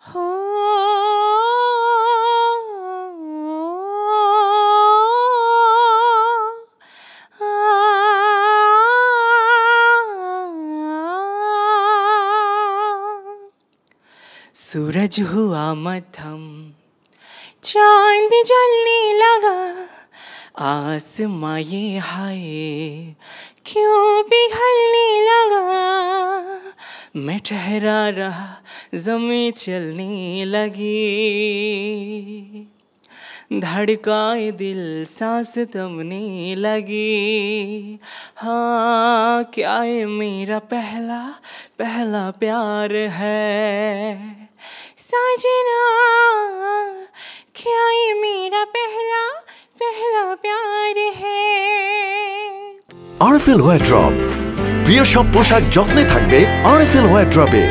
सूरज हुआ मध्यम, चांद जलने लगा, आसमां ये हाय क्यों पिघलने लगा। मैं ठहरा रहा, ज़मीं चलने लगी, धड़काए दिल, सांस थमने लगी। हाँ, क्या ये मेरा पहला पहला प्यार है साजना, क्या ये मेरा पहला पहला प्यार है। আরএফএল ওয়ারড্রপ, প্রিয় সব পোশাক যত্নে থাকবে আরএফএল ওয়ারড্রপে।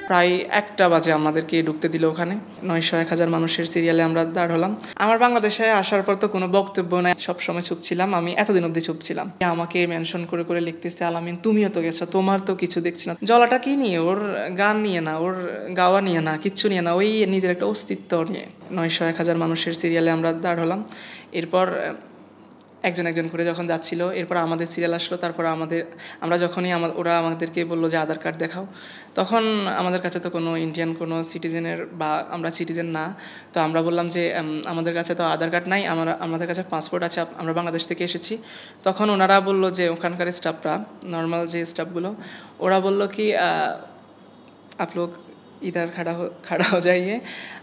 প্রায় 1টা বাজে আমাদেরকে ঢুকতে দিল ওখানে। 900-1000 মানুষের সিরিয়ালে আমরা দাঁড় হলাম। আমার বাংলাদেশে আসার পর তো কোনো বক্তব্য নাই, সবসময় চুপ ছিলাম। আমি এতদিন অবধি চুপ ছিলাম। আমাকে মেনশন করে করে লিখতেছে, আলামিন তুমিও তো গেছো, তোমার তো কিছু দেখছি না। জলাটা কি নিয়ে, ওর গান নিয়ে না, ওর গাওয়া নিয়ে না, কিচ্ছু নিয়ে না, ওই নিজের একটা অস্তিত্ব নিয়ে। 900-1000 মানুষের সিরিয়ালে আমরা দাঁড় হলাম। এরপর একজন একজন করে যখন যাচ্ছিল, এরপর আমাদের সিরিয়াল আসলো। তারপর আমরা যখনই ওরা আমাদেরকে বললো যে আধার কার্ড দেখাও, তখন আমাদের কাছে তো কোনো ইন্ডিয়ান কোনো সিটিজেনের বা আমরা সিটিজেন না। তো আমরা বললাম যে আমাদের কাছে তো আধার কার্ড নাই, আমাদের কাছে পাসপোর্ট আছে, আমরা বাংলাদেশ থেকে এসেছি। তখন ওনারা বললো যে ওখানকার স্টাফরা, নর্মাল যে স্টাফগুলো, ওরা বললো কি आप लोग इधर खड़ा हो जाइए,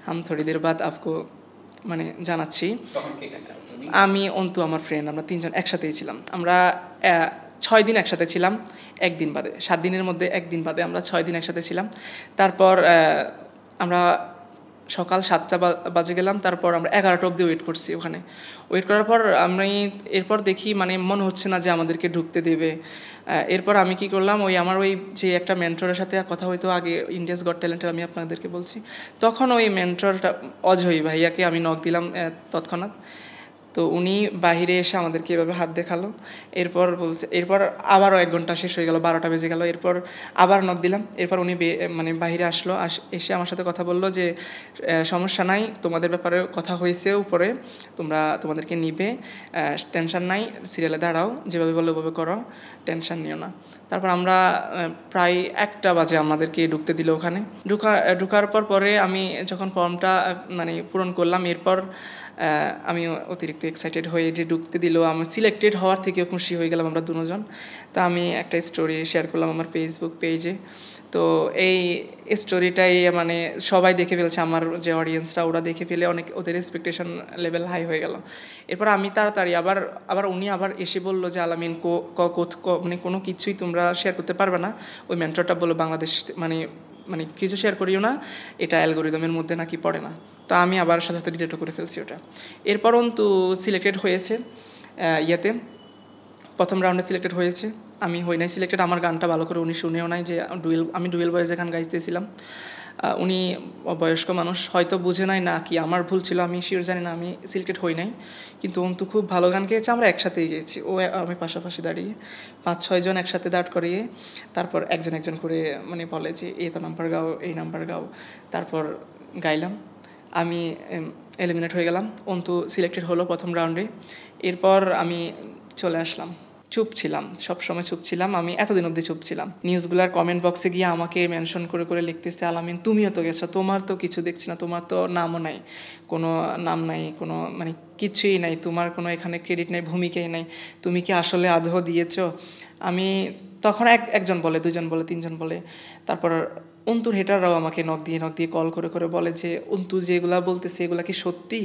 हम थोड़ी देर बाद आपको মানে জানাচ্ছি। আমি অন্তু, আমার ফ্রেন্ড, আমরা 3জন একসাথেই ছিলাম। আমরা 6 দিন একসাথে ছিলাম, 1 দিন বাদে, 7 দিনের মধ্যে 1 দিন বাদে আমরা 6 দিন একসাথে ছিলাম। তারপর আমরা সকাল 7টা বাজে গেলাম। তারপর আমরা 11টা অবধি ওয়েট করছি ওখানে। ওয়েট করার পর এরপর দেখি মানে মনে হচ্ছে না যে আমাদেরকে ঢুকতে দেবে। এরপর আমি কি করলাম, আমার যে একটা মেন্টরের সাথে কথা হইতো আগে, ইন্ডিয়াস গট ট্যালেন্টের, আমি আপনাদেরকে বলছি, তখন ওই মেন্টরটা অজয় ভাইয়াকে আমি নক দিলাম তৎক্ষণাৎ। তো উনি বাহিরে এসে আমাদেরকে এভাবে হাত দেখালো। এরপর আবারও 1 ঘন্টা শেষ হয়ে গেল, 12টা বেজে গেল। এরপর আবার নক দিলাম। এরপর উনি মানে বাহিরে আসলো, এসে আমার সাথে কথা বললো যে সমস্যা নাই, তোমাদের ব্যাপারে কথা হয়েছে উপরে, তোমাদেরকে নিবে, টেনশন নাই, সিরিয়ালে দাঁড়াও, যেভাবে বলো ওভাবে করো, টেনশন নিও না। তারপর আমরা প্রায় 1টা বাজে আমাদেরকে ঢুকতে দিল ওখানে। ঢুকার পরে আমি যখন ফর্মটা মানে পূরণ করলাম, এরপর আমি অতিরিক্ত এক্সাইটেড হয়ে যে ঢুকতে দিল, আমি সিলেক্টেড হওয়ার থেকেও খুশি হয়ে গেলাম আমরা দুজন। তা আমি একটা স্টোরি শেয়ার করলাম আমার ফেসবুক পেজে। তো এই স্টোরিটাই মানে সবাই দেখে ফেলছে, আমার যে অডিয়েন্সরা, ওরা দেখে ফেলে অনেক, ওদের এক্সপেকটেশন লেভেল হাই হয়ে গেল। এরপর আমি তাড়াতাড়ি আবার উনি আবার এসে বললো যে আলামিন মানে কোনো কিছুই তোমরা শেয়ার করতে পারবে না। ওই মেন্টরটা বললো বাংলাদেশ মানে কিছু শেয়ার করিও না, এটা অ্যালগোরিদমের মধ্যে নাকি পড়ে না। তো আমি আবার সাথে সাথে ডিলেটও করে ফেলছি ওটা। এরপর অন্তু সিলেক্টেড হয়েছে প্রথম রাউন্ডে সিলেক্টেড হয়েছে, আমি হই নাই সিলেক্টেড। আমার গানটা ভালো করে উনি শুনেও নাই, যে আমি ডুয়েল ভয়েসে গান গাইতেছিলাম। উনি বয়স্ক মানুষ, হয়তো বুঝে নাই না কি আমার ভুল ছিল, আমি শিওর জানি না, আমি সিলেক্টেড হই নাই। কিন্তু অন্তু খুব ভালো গান গেয়েছে, আমরা একসাথেই গেয়েছি, ও আমি পাশাপাশি দাঁড়িয়ে 5-6 জন একসাথে দাঁড় করিয়ে তারপর একজন একজন করে মানে বলে যে এই তো নাম্বার গাও, এই নাম্বার গাও। তারপর গাইলাম, আমি এলিমিনেট হয়ে গেলাম, অন্তু সিলেক্টেড হলো প্রথম রাউন্ডে। এরপর আমি চলে আসলাম। চুপ ছিলাম, সবসময় চুপ ছিলাম, আমি এতদিন অবধি চুপ ছিলাম। নিউজগুলার কমেন্ট বক্সে গিয়ে আমাকে মেনশন করে করে লিখতেছে, আলামিন তুমিও তো গেছো, তোমার তো কিছু দেখছি না, তোমার তো নামও নাই, কোনো নাম নাই, কোনো মানে কিছুই নাই, তোমার কোনো এখানে ক্রেডিট নাই, ভূমিকাই নাই, তুমি কি আসলে আদৌ দিয়েছো? আমি তখন একজন বলে, 2জন বলে, 3জন বলে। তারপর অন্তুর হেটাররাও আমাকে নক দিয়ে কল করে করে বলে যে অন্তু যেগুলা বলতেছে এগুলা কি সত্যি?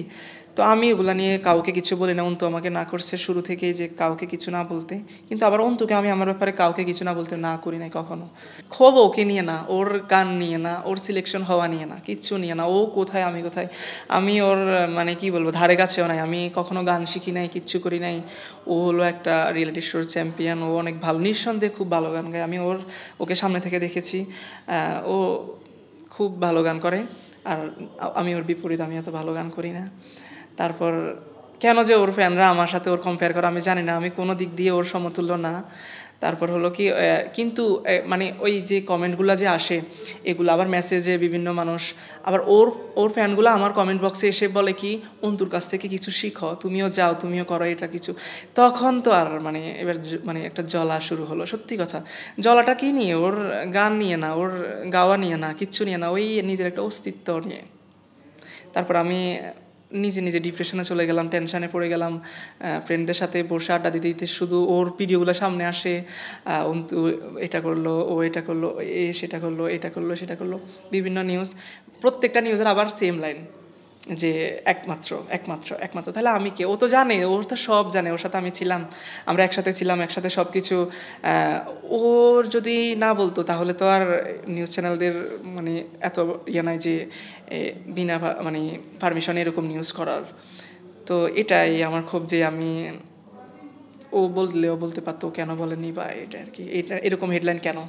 তো আমি এগুলা নিয়ে কাউকে কিছু বলি না। অন্তু আমাকে না করছে শুরু থেকেই যে কাউকে কিছু না বলতে, কিন্তু আবার অন্তুকে আমি আমার ব্যাপারে কাউকে কিছু না বলতে না করি নাই কখনো। ক্ষোভ ওকে নিয়ে না, ওর গান নিয়ে না, ওর সিলেকশন হওয়া নিয়ে না, কিচ্ছু নিয়ে না। ও কোথায় আমি কোথায়, আমি ওর মানে কি বলবো, ধারে কাছেও নাই। আমি কখনো গান শিখি নাই, কিচ্ছু করি নাই। ও হলো একটা রিয়েলিটি শোর চ্যাম্পিয়ন, ও অনেক ভালো, নিঃসন্দেহে খুব ভালো গান গায়। আমি ওকে সামনে থেকে দেখেছি, ও খুব ভালো গান করে। আর আমি ওর বিপরীত, আমি এত ভালো গান করি না। তারপর কেন যে ওর ফ্যানরা আমার সাথে ওর কম্পেয়ার করে আমি জানি না, আমি কোনো দিক দিয়ে ওর সমতুল্য না। তারপর হলো কি কিন্তু মানে ওই যে কমেন্টগুলো যে আসে এগুলো আবার মেসেজে বিভিন্ন মানুষ আবার ওর ফ্যানগুলো আমার কমেন্ট বক্সে এসে বলে কি অন্তুর কাছ থেকে কিছু শিখো, তুমিও যাও, তুমিও করো এটা কিছু। তখন তো আর মানে এবার মানে একটা জ্বলা শুরু হলো। সত্যি কথা, জ্বলাটা কি নিয়ে? ওর গান নিয়ে না, ওর গাওয়া নিয়ে না, কিচ্ছু নিয়ে না, ওই নিজের একটা অস্তিত্ব নিয়ে। তারপর আমি নিজে নিজে ডিপ্রেশনে চলে গেলাম, টেনশানে পড়ে গেলাম। ফ্রেন্ডদের সাথে বসে আড্ডা দিতে দিতে শুধু ওর ভিডিওগুলো সামনে আসে, অন্তু এটা করলো, ও এটা করলো, এ সেটা করলো, এটা করলো, সেটা করলো, বিভিন্ন নিউজ। প্রত্যেকটা নিউজের আবার সেম লাইন যে একমাত্র একমাত্র একমাত্র। তাহলে আমি কে? ও তো জানে, ওর তো সব জানে, ওর সাথে আমি ছিলাম, আমরা একসাথে ছিলাম, একসাথে সব কিছু। ওর যদি না বলতো তাহলে তো আর নিউজ চ্যানেলদের মানে এত ইয়ে নাই যে বিনা মানে পারমিশনে এরকম নিউজ করার। তো এটাই আমার ক্ষোভ যে আমি, ও বললেও বলতে পারতো, কেন বলেনি, বা এটা আর কি, এটা এরকম হেডলাইন কেন।